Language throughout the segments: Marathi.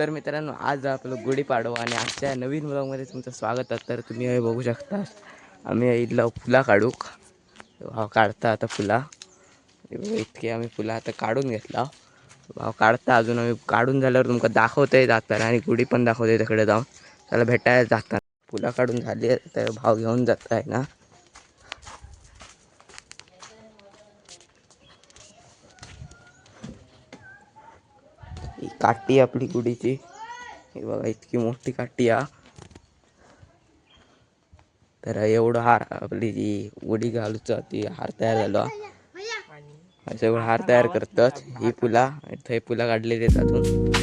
तर मित्रांनो आज आपलं गुढीपाडवा आणि आजच्या नवीन व्लॉगमध्ये तुमचं स्वागत आहे. तर तुम्ही हे बघू शकता आम्ही इथला फुला काढूक काढता आता फुला इतके आम्ही फुला आता काढून घेतला काढता अजून आम्ही काढून झाल्यावर तुमका दाखवतंय जाताना आणि गुढी पण दाखवते तिकडे जाऊन त्याला भेटायला जाताना फुला काढून झाली तर भाव घेऊन जात आहे ना. ही काठी आपली गुढीची हे बघा इतकी मोठी काठी आहे. तर एवढं हार आपली जी गुढी घालूचा ती हार तयार झाला सगळं हार तयार करतात. ही फुला थंय फुला काढलेली त्यातून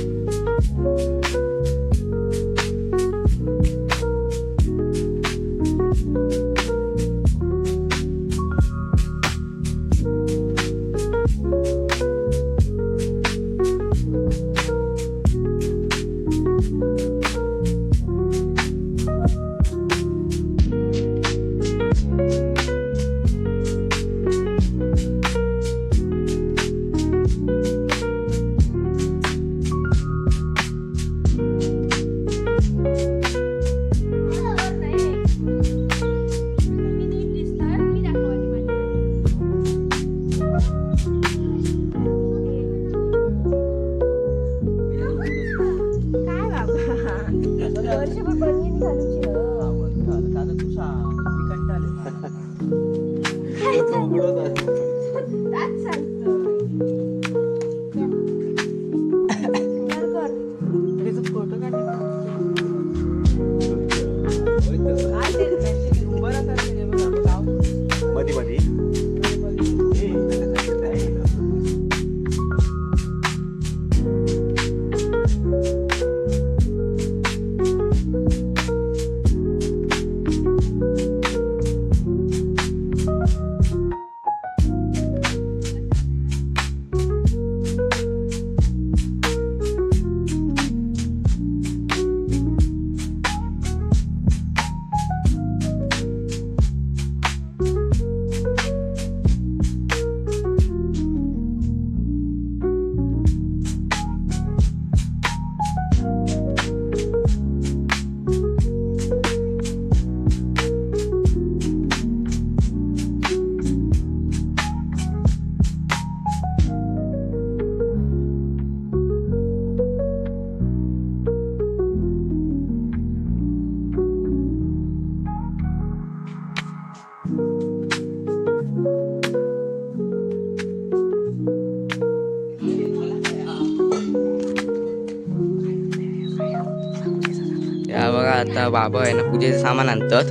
बघा आता बाबा आहे ना पूजेचं सामान आणतात.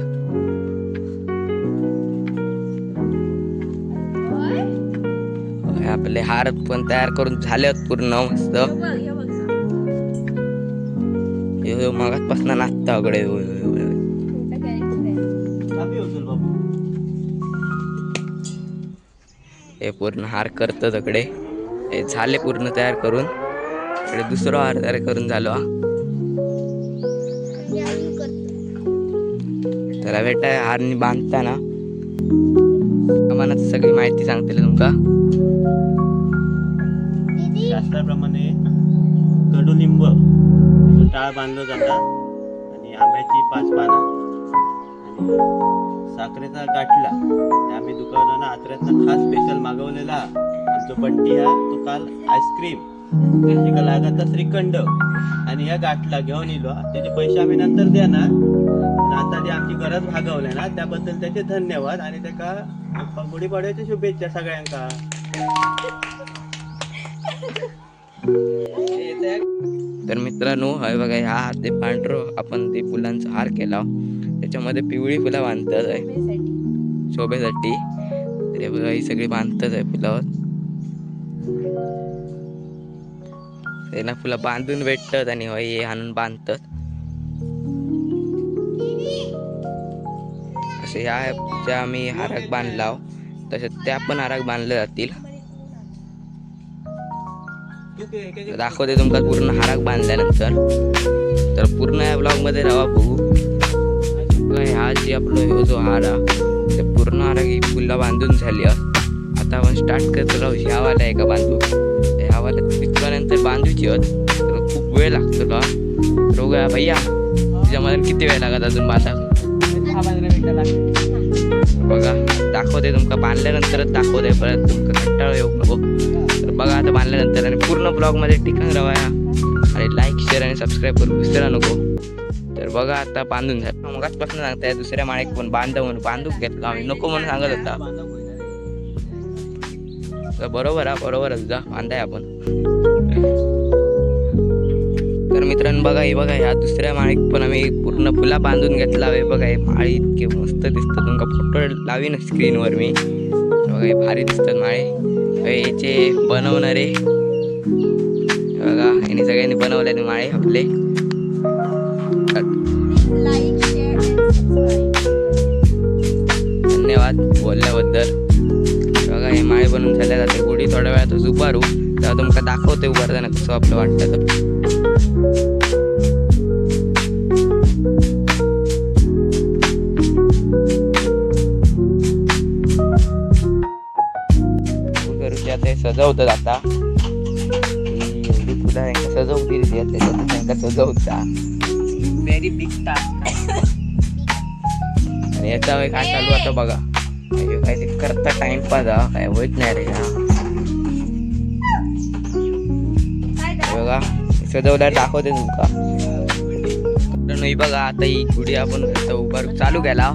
आपले हार पण तयार करून झाले पूर्ण मस्त मगाचपासून नाचता अगडे हे पूर्ण हार करतात अकडे हे झाले पूर्ण तयार करून इकडे दुसरा हार तयार करून झालो. त्याला भेटा हारनी बांधताना सामानाची सगळी माहिती सांगते तुमका. शास्त्राप्रमाणे कडुलिंब टाळ बांधलं जाता आणि आंब्याची 5 पानं आणि साखरेचा गाठला आम्ही दुकानानं आत्र्यातनं खास स्पेशल मागवलेला आमचा बंटी हा तो काल आईस्क्रीम एका लागाचा श्रीखंड आणि ह्या गाठला घेऊन येलो. त्याचे पैसे आम्ही नंतर देणार. आता जी आमची गरज भागवल्या ना त्याबद्दल त्याचे धन्यवाद आणि त्याका गुढीपाडव्याच्या शुभेच्छा सगळ्यांका. तर मित्रांनो हय बघा ह्या ते पांढरं आपण ते फुलांचा हार केला त्याच्यामध्ये पिवळी फुलं बांधतात आहे शोभेसाठी. तर बघा ही सगळी बांधतात आहे फुलावर त्यांना फुलं बांधून भेटतात आणि हय हे आणून बांधतात असे ह्या ज्या आम्ही हाराक बांधला तसे त्या पण हाराक बांधल्या जातील. दाखवते तुमका पूर्ण हाराक बांधल्यानंतर. तर पूर्ण या ब्लॉग मध्ये राहा बघू. हा जी आपलं जो हार ते पूर्ण हारा ही फुलं बांधून झाली. आता आपण स्टार्ट करतो राहू ह्यावाला एका बांधू ह्यावाला तिथपर्यंत बांधूची तर खूप वेळ लागतो का रोगा भैया तुझ्यामध्ये किती वेळ लागत अजून बांधा 10-15 मिनिटं लागते. बघा दाखवते तुमका बांधल्यानंतरच दाखवते परत तुमका कंटाळा येऊ नको तर बघा आता बांधल्यानंतर आणि पूर्ण ब्लॉगमध्ये टिकून राहा आणि लाईक शेअर आणि सबस्क्राईब करू विसरा नको तर बघा आता बांधून झालं मगाचपासून सांगताय दुसऱ्या माळेक पण म्हणून बांधूक घेतला आम्ही नको म्हणून सांगत होता तर बरोबर आहे तुझा बांधाय आपण तर मित्रांनो बघा हे बघा ह्या दुसऱ्या माळीत पण आम्ही पूर्ण फुला बांधून घेतला आहे बघा हे माळी इतके मस्त दिसतात तुमका फोटो लावीन स्क्रीनवर मी बघा हे भारी दिसतात माळे याचे बनवणारे बघा यांनी सगळ्यांनी बनवलेले माळे आपले धन्यवाद बोलल्याबद्दल बघा हे माळे बनवून झाल्या जाते गुढी थोड्या वेळातच उभारू तेव्हा तुमका दाखवते उभारताना कसं आपलं वाटतं ते सजवतात आता एवढी फुलं सजवतील त्यांना सजवता व्हेरी बिग टास्क आणि याचा वेळ काय चालू आता बघा काय ते करता टाइमपास काय होत नाही रे बघा सजवल्यावर दाखवते तुमका नाही बघा आता ही गुढी आपण उभार चालू केला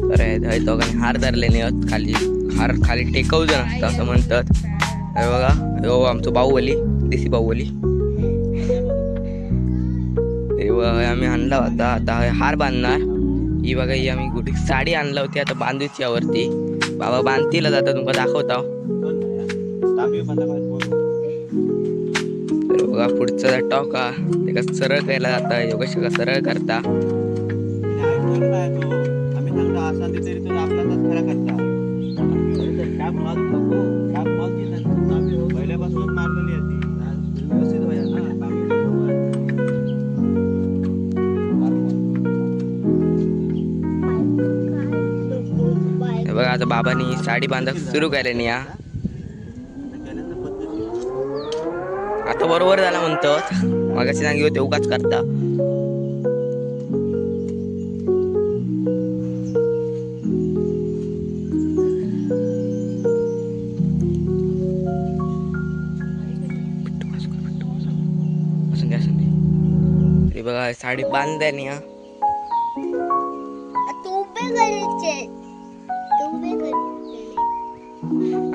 तर दोघांनी हार धरले नाही खाली हार खाली टेकवू जण असतं असं म्हणतात बघा हो आमचं बाहुबली देशी बाहुबली आम्ही आणला होता आता हार बांधणार ही बघा ही आम्ही गुढी साडी आणला होती आता बांधूची यावरती बाबा बांधतीलच आता तुमका दाखवता तर बघा पुढचा टॉका ते कसं सरळ केला जाता योगेश का सरळ करता पहिल्यापासूनच मारलेली बघा आता बाबांनी साडी बांधक सुरू केल्याने या आता बरोबर झाला म्हणतो मगाशी सांगी होते उगाच करता बघा साडी बांधल्याने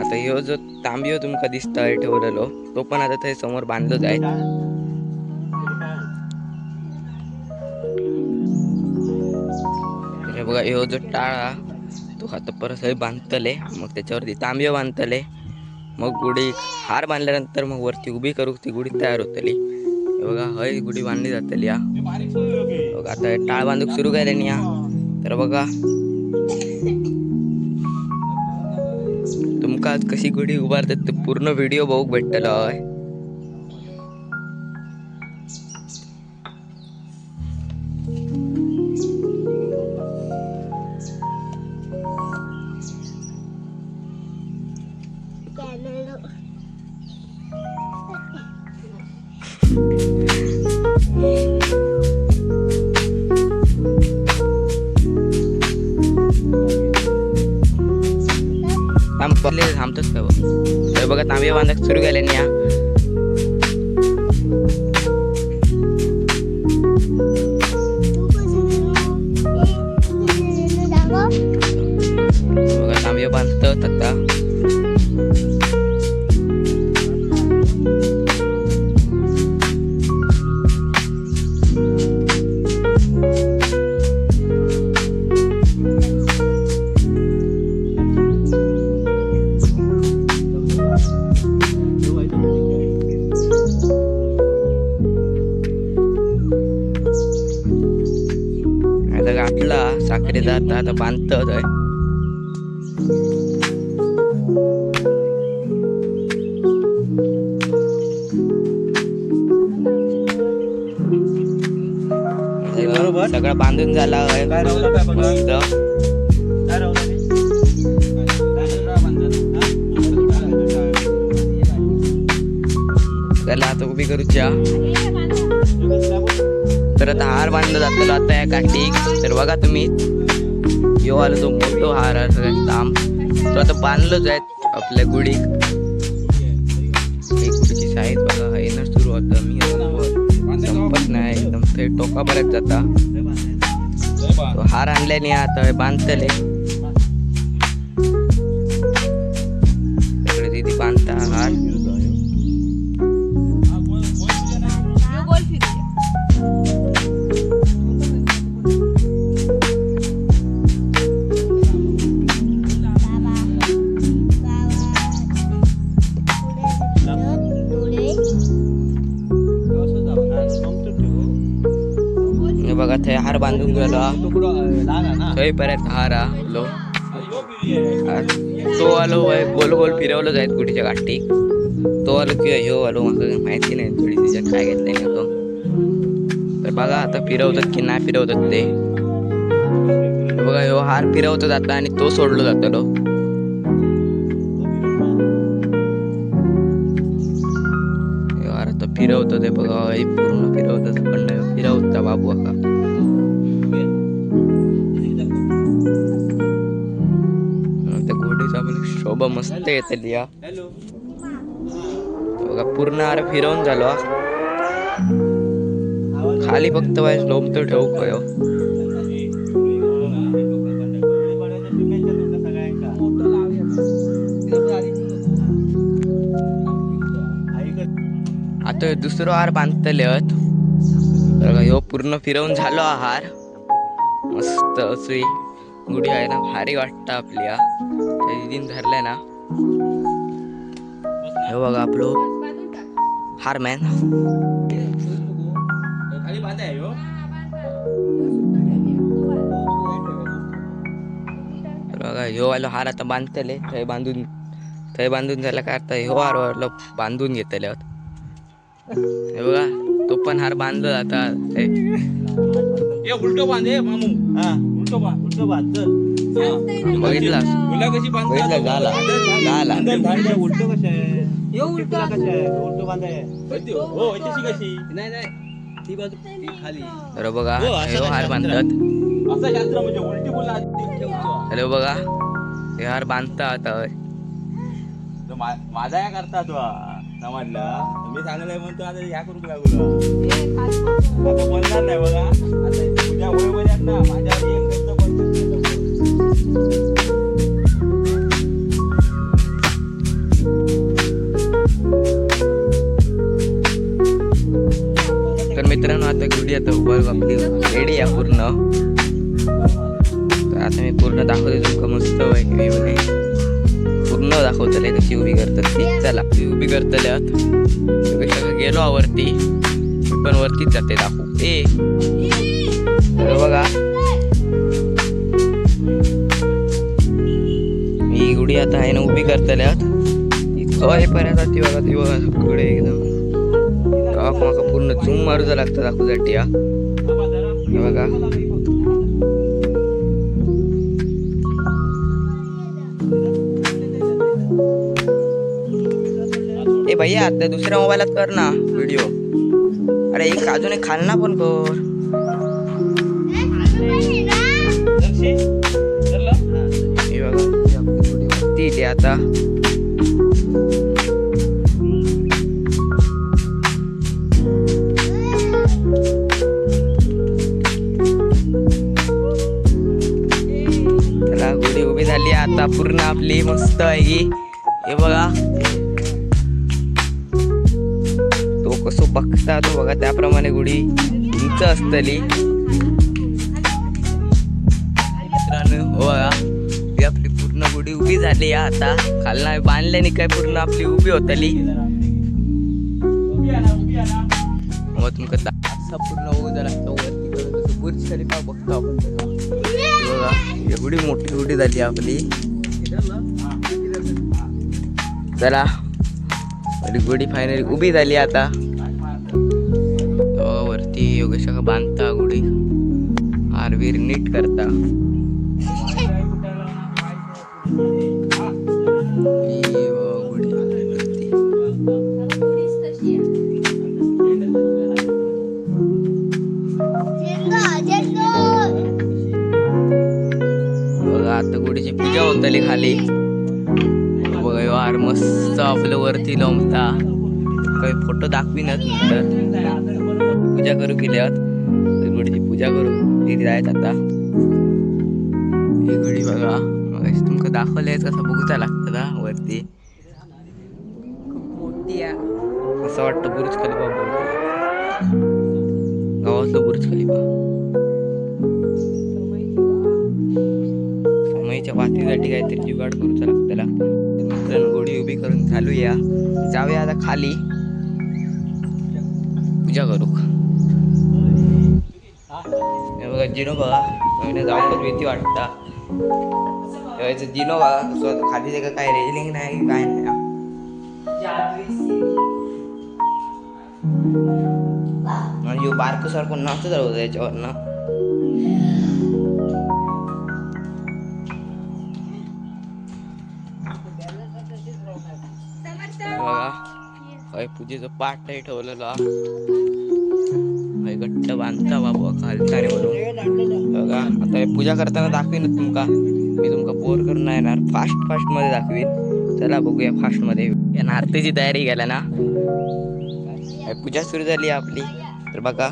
आता ह्यो जो तांबियो तुमका दिसता ठेवलेलो तो पण आता ते समोर बांधलोच आहे बघा ह्यो जो टाळा तो आता परत बांधतले मग त्याच्यावरती तांबियो बांधतले मग गुढी हार बांधल्यानंतर मग वरती उभी करू ती गुढी तयार होतली बघा हय गुढी बांधली जातली या बघा आता टाळ बांधूक सुरू केल्याने या तर बघा तुमका कशी गुढी उभारतात ते पूर्ण व्हिडिओ बघूक भेटतलो आहे थांबतोच का तर बघा तांबे बांधक सुरू केल्याने या बघा तांबे बांधतात आता घातला साखरेचा आता बांधत आहे सगळं बांधून झाला आहे त्याला आता उभी करूच्या तर आता हार बांधला जातो आता या काठीक. तर बघा तुम्ही यो आला जो मोठो हार आहे सगळ्यात लांब तो आता बांधलोच आहे आपल्या गुडीक. एक गुडीची साईज बघा येणं सुरू होतं. मी संपत नाही एकदम ते टोकापर्यंत जाता. तो हार आणल्याने आता बांधतले सगळे दिदी बांधता हार. बघा थंय हार बांधून गेलो थंय परत हार आलो. तो आलो गोल गोल फिरवलं जायत गुडीच्या गाठी. तो आलो किंवा ह्यो आलो मला माहिती नाही थोडी तिच्यात काय घेतलंय ना तो. तर बघा आता फिरवतात की नाही फिरवतात ते. बघा ह्यो हार फिरवतात आता आणि तो सोडलो जातलो. हार आता फिरवतो ते बघा पूर्ण फिरवतात पण फिरवता बाबू आता. शोभा मस्त येतली या बघा पूर्ण हार फिरवून झालो. खाली फक्त वाईस लोंब तो ठेवू कयो. आता दुसरो हार बांधतले बघा ह्यो पूर्ण फिरवून झालो हार. मस्त अशी गुढी आहे ना भारी वाटतं आपल्या दिन धरलाय ना. हे बघा आपलो हारमॅन बघा ह्यो वालो हार आता बांधतले थंय बांधून झाला का आता ह्यो हार वालो बांधून घेतले. हे बघा तो पण हार बांधलो आता उलटो बांधे मामू. उलटो बांध बघितला झाला उलटो कशा आहे उलटो बांधाय हो कशी नाही ती बाजू खाली. तर बघा ह्यो हार बांधतात. असं शास्त्र म्हणजे उलटी बोला. हॅलो बघा हे हार बांधता आता माझा या करता तो समजला. मी सांगलंय म्हणतो आता ह्या करू लागलो आता बोलणार नाही बघा. आता उद्या होय ना माझ्या एक शब्द तर मित्रांनो आता गुढी आता उभं आपली रेडी आहे पूर्ण. तर आता मी पूर्ण दाखवते तुमका मस्त पूर्ण दाखवतले कशी उभी करतात ती. चला ती उभी करतले गेलो वरती पण वरतीच जाते दाखवू बघा. ही गुढी आता आहे ना उभी करतले पर्यंत ती बघा ती बघा सगळे एकदम माका पूर्ण झूम मारूचा लागतं दाखवूसाठी. हे बघा ए भैया आता दुसऱ्या मोबाईलात कर ना व्हिडिओ. अरे एक अजून एक खाल ना पण कर. हे बघा ती आता गुढी उभी झाली आता पूर्ण आपली मस्त आहे की. हे बघा तो कसो बघता तो बघा त्याप्रमाणे गुढी उंच असतली. मित्रांनो बघा ही आपली पूर्ण गुढी उभी झाली आता. खालना बांधल्याने काय पूर्ण आपली उभी होतली. मग तुमका असा पूर्ण उभं लागतं वरती बुर्ज खलिफा बघतो आपण. बघा एवढी मोठी गुढी झाली आपली. चला गुढी फायनली उभी झाली आता. वरती योगेश बांधता गुढी हारवीर नीट करता. मस्त आपलं वरती लोंबता काही फोटो दाखविनच नंतर पूजा करू केल्यात गुडीची पूजा करू ती जायत आता ही गुडी बघा मग तुमका दाखवले कसं बघूचा लागतं ना वरती खूप मोठी आहे असं वाटतं बुर्ज खलिफा बघू गावातलं बुर्ज खलिफा समयीच्या वातीसाठी काहीतरी जुगाड करूचा लागतला मित्रांनो गोडी उभी करून चालूया जाऊया आता खाली पूजा करू बघा जिनो बघा जाऊन भीती वाटता जिनो बघा कसं खाली ते काय रेलिंग नाही काय नाही आणि बारक सारखं नाचत राहतो याच्यावर ना बघा पूजेचं पाठ ठेवलेला घट्ट बांधता बाबा खालचा म्हणून बघा आता पूजा करताना दाखवीन तुमका मी तुमका बोर करून नाही येणार फास्ट मध्ये दाखवीन चला बघूया फास्ट मध्ये या आरतीची तयारी केला ना पूजा सुरू झाली आपली तर बघा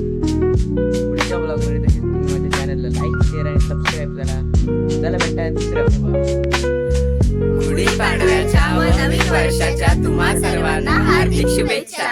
पुढच्या ब्लॉगमध्ये तसेच तुम्ही माझ्या चॅनलला लाईक शेअर आणि सबस्क्राईब करा. चला भेटा दुसऱ्या ब्लॉगमध्ये. गुढीपाडव्याच्या व नवीन वर्षाच्या तुम्हा सर्वांना हार्दिक शुभेच्छा.